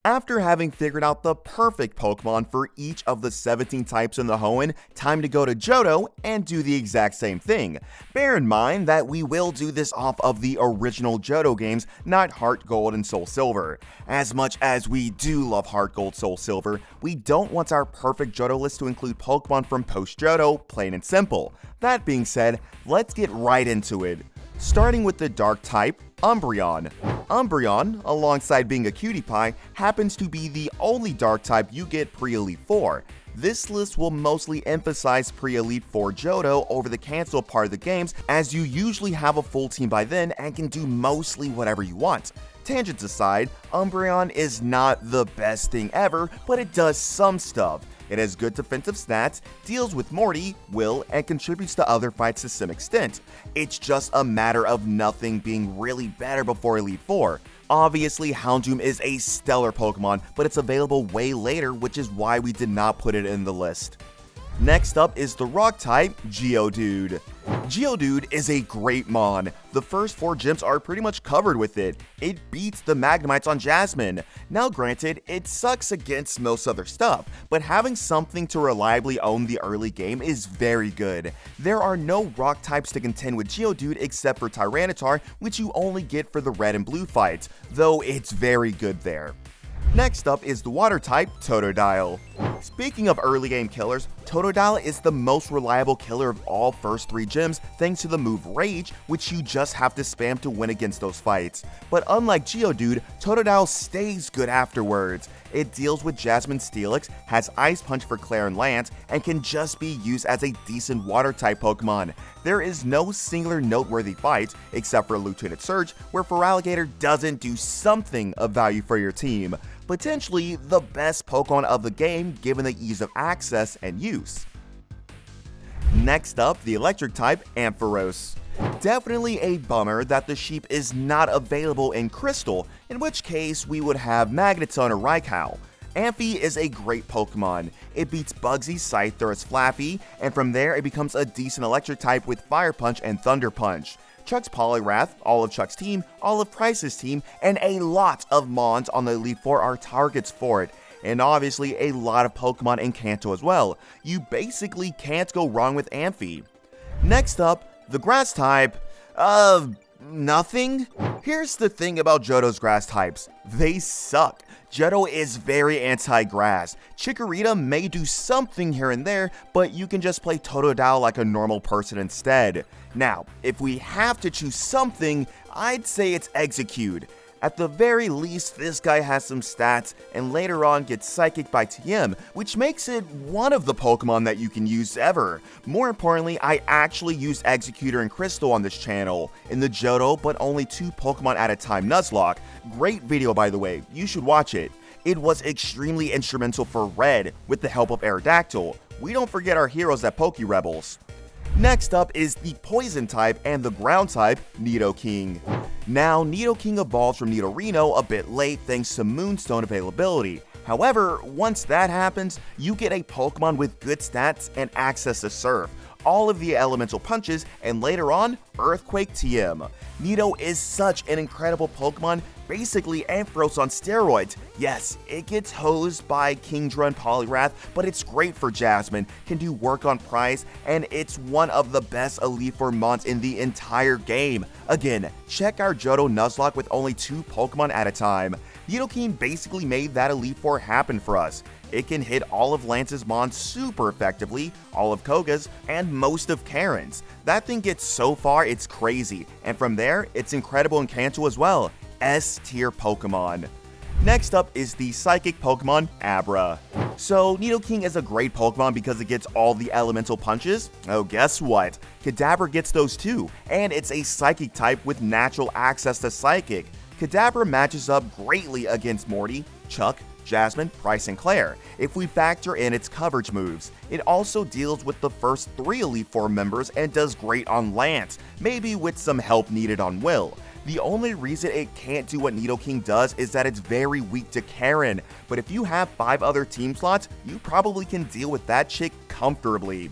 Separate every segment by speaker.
Speaker 1: After having figured out the perfect Pokemon for each of the 17 types in the Hoenn, time to go to Johto and do the exact same thing. Bear in mind that we will do this off of the original Johto games, not Heart Gold and Soul Silver. As much as we do love Heart Gold, Soul Silver, we don't want our perfect Johto list to include Pokemon from post-Johto, plain and simple. That being said, let's get right into it. Starting with the Dark type, Umbreon. Umbreon, alongside being a cutie pie, happens to be the only Dark type you get pre-Elite Four. This list will mostly emphasize pre-Elite Four Johto over the cancel part of the games, as you usually have a full team by then and can do mostly whatever you want. Tangents aside, Umbreon is not the best thing ever, but it does some stuff. It has good defensive stats, deals with Morty, Will, and contributes to other fights to some extent. It's just a matter of nothing being really better before Elite Four. Obviously, Houndoom is a stellar Pokemon, but it's available way later, which is why we did not put it in the list. Next up is the Rock type, Geodude. Geodude is a great mon. The first 4 gyms are pretty much covered with it. It beats the Magnemites on Jasmine. Now granted, it sucks against most other stuff, but having something to reliably own the early game is very good. There are no rock types to contend with Geodude except for Tyranitar, which you only get for the red and blue fights, though it's very good there. Next up is the water type, Totodile. Speaking of early game killers, Totodile is the most reliable killer of all first 3 gyms thanks to the move Rage, which you just have to spam to win against those fights. But unlike Geodude, Totodile stays good afterwards. It deals with Jasmine Steelix, has Ice Punch for Claire and Lance, and can just be used as a decent water type Pokemon. There is no singular noteworthy fight, except for Lieutenant Surge, where Feraligatr doesn't do something of value for your team. Potentially the best Pokemon of the game given the ease of access and use. Next up, the electric type, Ampharos. Definitely a bummer that the sheep is not available in Crystal, in which case we would have Magneton or Raikou. Amphy is a great Pokemon. It beats Bugsy's Scythr as Flaffy, and from there it becomes a decent electric type with Fire Punch and Thunder Punch. Chuck's Poliwrath, all of Chuck's team, all of Price's team, and a lot of Mons on the Elite Four are targets for it. And obviously a lot of Pokemon in Kanto as well. You basically can't go wrong with Amphy. Next up, the grass type, nothing? Here's the thing about Johto's grass types, they suck. Johto is very anti-grass. Chikorita may do something here and there, but you can just play Totodile like a normal person instead. Now, if we have to choose something, I'd say it's Execute. At the very least, this guy has some stats, and later on gets Psychic by TM, which makes it one of the Pokemon that you can use ever. More importantly, I actually used Executor and Crystal on this channel. In the Johto, but only 2 Pokemon at a time Nuzlocke. Great video by the way, you should watch it. It was extremely instrumental for Red, with the help of Aerodactyl. We don't forget our heroes at PokeRebels. Next up is the Poison type and the Ground type, Nidoking. Now, Nidoking evolves from Nidorino a bit late thanks to Moonstone availability. However, once that happens, you get a Pokemon with good stats and access to Surf, all of the elemental punches, and later on, Earthquake TM. Nido is such an incredible Pokemon, basically Ampharos on steroids. Yes, it gets hosed by Kingdra and Poliwrath, but it's great for Jasmine, can do work on Price, and it's one of the best Elite Four mons in the entire game. Again, check our Johto Nuzlocke with only 2 Pokemon at a time. Nidoking basically made that Elite Four happen for us. It can hit all of Lance's mons super effectively, all of Koga's, and most of Karen's. That thing gets so far, it's crazy, and from there, it's incredible in Kanto as well. S-tier Pokemon. Next up is the Psychic Pokemon, Abra. So, Nidoking is a great Pokemon because it gets all the elemental punches? Oh, guess what? Kadabra gets those too, and it's a Psychic type with natural access to Psychic. Kadabra matches up greatly against Morty, Chuck, Jasmine, Price, and Claire, if we factor in its coverage moves. It also deals with the first 3 Elite Four members and does great on Lance, maybe with some help needed on Will. The only reason it can't do what Nidoking does is that it's very weak to Karen, but if you have 5 other team slots, you probably can deal with that chick comfortably.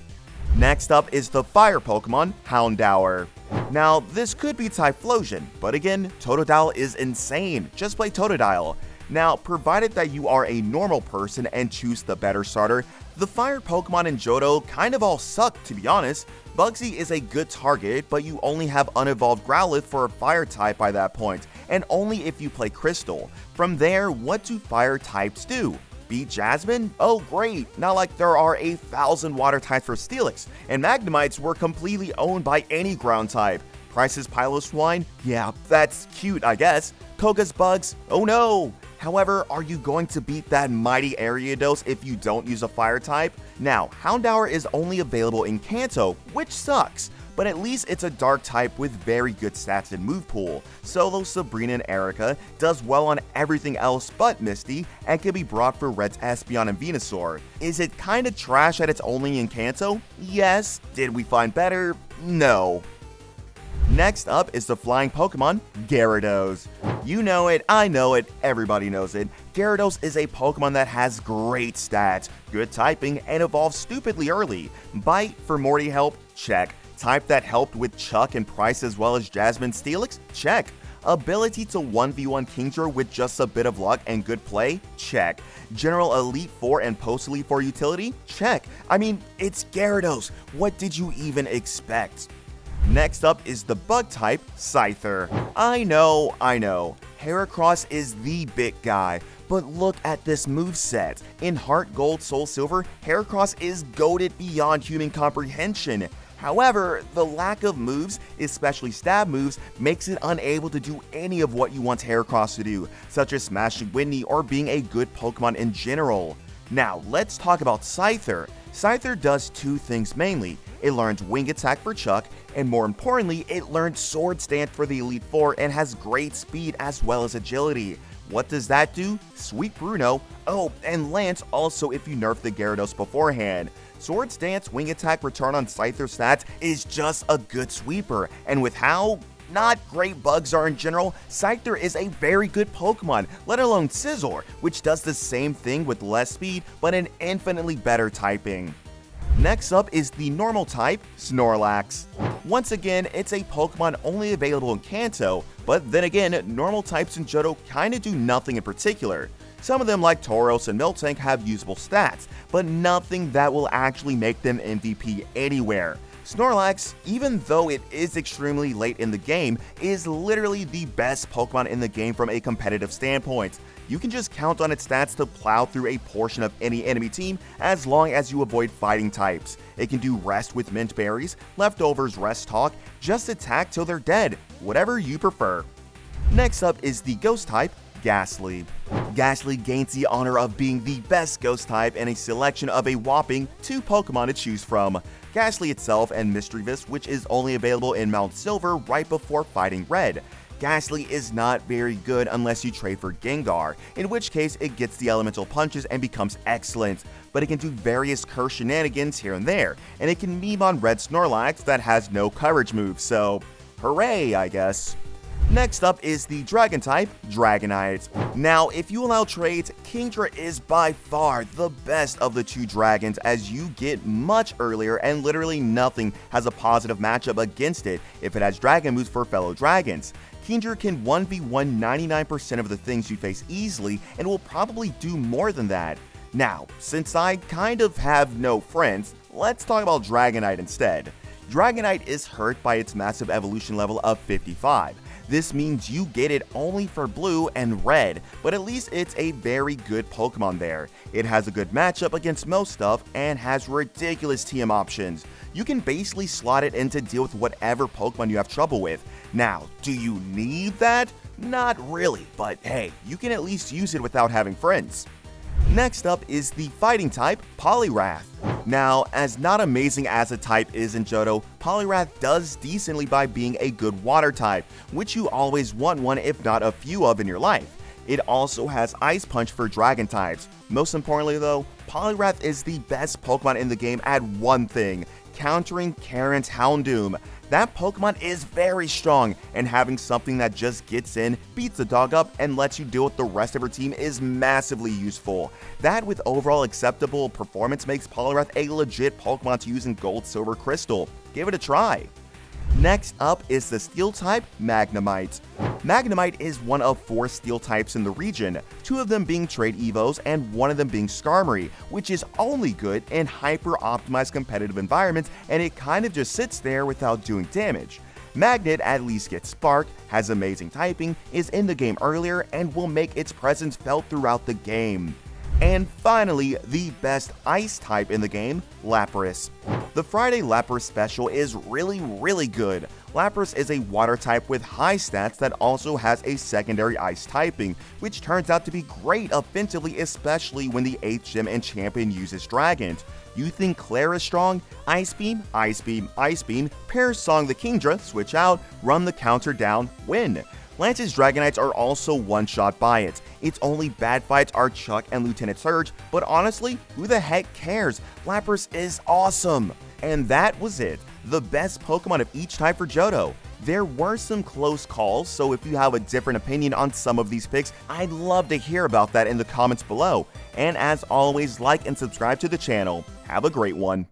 Speaker 1: Next up is the fire Pokemon, Houndour. Now, this could be Typhlosion, but again, Totodile is insane, just play Totodile. Now, provided that you are a normal person and choose the better starter, the fire Pokemon in Johto kind of all suck, to be honest. Bugsy is a good target, but you only have unevolved Growlithe for a fire type by that point, and only if you play Crystal. From there, what do fire types do? Beat Jasmine? Oh great, not like there are 1,000 water types for Steelix, and Magnemites were completely owned by any ground type. Price's Piloswine? Yeah, that's cute I guess. Koga's Bugs? Oh no! However, are you going to beat that mighty Eryizo if you don't use a fire type? Now, Houndour is only available in Kanto, which sucks, but at least it's a dark type with very good stats and move pool. Solo Sabrina and Erica does well on everything else but Misty, and can be brought for Red's Espeon and Venusaur. Is it kinda trash that it's only in Kanto? Yes. Did we find better? No. Next up is the flying Pokemon, Gyarados. You know it, I know it, everybody knows it. Gyarados is a Pokemon that has great stats, good typing, and evolves stupidly early. Bite for Morty help? Check. Type that helped with Chuck and Price as well as Jasmine Steelix? Check. Ability to 1v1 Kingdra with just a bit of luck and good play? Check. General Elite 4 and Post Elite 4 utility? Check. I mean, it's Gyarados. What did you even expect? Next up is the bug type, Scythr. I know. Heracross is the big guy, but look at this moveset. In Heart Gold Soul Silver, Heracross is goated beyond human comprehension. However, the lack of moves, especially stab moves, makes it unable to do any of what you want Heracross to do, such as smashing Whitney or being a good Pokemon in general. Now, let's talk about Scythr. Scythr does two things mainly. It learns Wing Attack for Chuck, and more importantly, it learns Sword Stance for the Elite Four and has great speed as well as agility. What does that do? Sweet Bruno. Oh, and Lance also if you nerf the Gyarados beforehand. Sword Stance Wing Attack return on Scyther stats is just a good sweeper, and with how not great bugs are in general, Scyther is a very good Pokemon, let alone Scizor, which does the same thing with less speed but an infinitely better typing. Next up is the normal type, Snorlax. Once again, it's a Pokemon only available in Kanto, but then again, normal types in Johto kinda do nothing in particular. Some of them like Tauros and Miltank have usable stats, but nothing that will actually make them MVP anywhere. Snorlax, even though it is extremely late in the game, is literally the best Pokemon in the game from a competitive standpoint. You can just count on its stats to plow through a portion of any enemy team as long as you avoid fighting types. It can do rest with mint berries, leftovers rest talk, just attack till they're dead, whatever you prefer. Next up is the ghost type, Ghastly. Ghastly gains the honor of being the best ghost type in a selection of a whopping 2 Pokemon to choose from. Ghastly itself and Mischievous, which is only available in Mount Silver right before fighting Red. Ghastly is not very good unless you trade for Gengar, in which case it gets the elemental punches and becomes excellent, but it can do various curse shenanigans here and there, and it can meme on Red Snorlax that has no coverage moves, so hooray I guess. Next up is the Dragon type, Dragonite. Now, if you allow trades, Kingdra is by far the best of the 2 dragons as you get much earlier and literally nothing has a positive matchup against it if it has dragon moves for fellow dragons. Kingdra can 1v1 99% of the things you face easily and will probably do more than that. Now, since I kind of have no friends, let's talk about Dragonite instead. Dragonite is hurt by its massive evolution level of 55. This means you get it only for blue and red, but at least it's a very good Pokemon there. It has a good matchup against most stuff and has ridiculous TM options. You can basically slot it in to deal with whatever Pokemon you have trouble with. Now, do you need that? Not really, but hey, you can at least use it without having friends. Next up is the fighting type, Poliwrath. Now, as not amazing as a type is in Johto, Poliwrath does decently by being a good water type, which you always want one if not a few of in your life. It also has Ice Punch for dragon types. Most importantly though, Poliwrath is the best Pokemon in the game at one thing, countering Karen's Houndoom. That Pokemon is very strong, and having something that just gets in, beats the dog up, and lets you deal with the rest of her team is massively useful. That with overall acceptable performance makes Poliwrath a legit Pokemon to use in Gold, Silver, Crystal. Give it a try. Next up is the Steel type Magnemite. Magnemite is one of 4 Steel types in the region, 2 of them being Trade Evos and 1 of them being Skarmory, which is only good in hyper-optimized competitive environments, and it kind of just sits there without doing damage. Magnet at least gets Spark, has amazing typing, is in the game earlier, and will make its presence felt throughout the game. And finally, the best Ice type in the game, Lapras. The Friday Lapras special is really good. Lapras is a Water type with high stats that also has a secondary Ice typing, which turns out to be great offensively, especially when the 8th gym and champion uses Dragons. You think Claire is strong? Ice Beam, Ice Beam, Ice Beam, pair Song the Kingdra, switch out, run the counter down, win. Lance's Dragonites are also one-shot by it. Its only bad fights are Chuck and Lieutenant Surge, but honestly, who the heck cares? Lapras is awesome! And that was it, the best Pokemon of each type for Johto. There were some close calls, so if you have a different opinion on some of these picks, I'd love to hear about that in the comments below. And as always, like and subscribe to the channel. Have a great one.